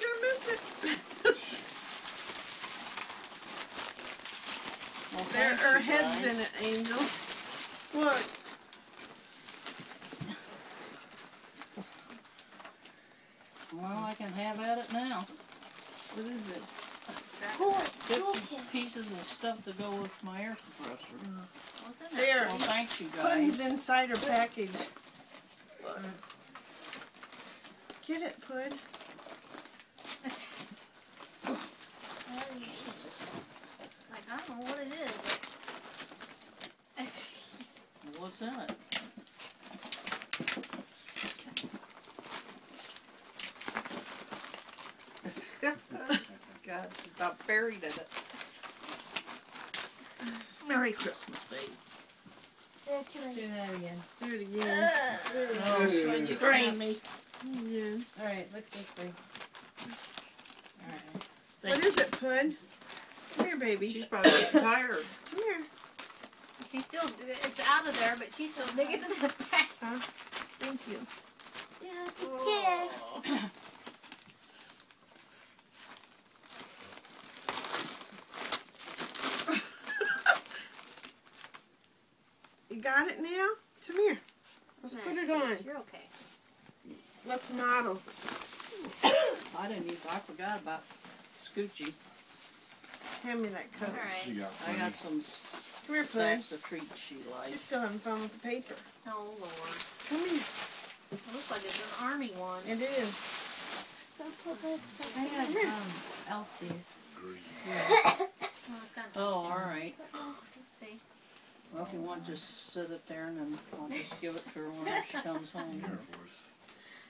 you're gonna miss it. Well, There thank are you, heads guys. in it, Angel. Look. Well, I can have at it now. What is it? Cool. 50 pieces of stuff to go with my air compressor. What's in There. Well, thanks, you Pudding's guys. inside her package. Look. Get it, Pud. Like, I don't know what it is, but What's in it? God, about buried in it. Merry Christmas, baby. Do that again. Do it again. Oh, when you Brain me. Yeah. Alright, look this way. Alright. What is it, Pud? Come here, baby. She's probably getting tired. Come here. she's still, it's out of there, but she's still digging in that pack. Huh? Thank you. Yeah, Cheers. You got it now? Come here. Let's put it on. You're okay. Let's model. I didn't even, I forgot about Scoochie. Hand me that coat. Alright. You got I got some Come here, Pud. sacks of treats she She's likes. still having fun with the paper. Oh, Lord. Come here. It looks like it's an army one. It is. I got Elsie's. Oh, it's kind of Oh, alright. see. Well, if you want, just sit it there and then I'll just give it to her whenever she comes home. Air Force.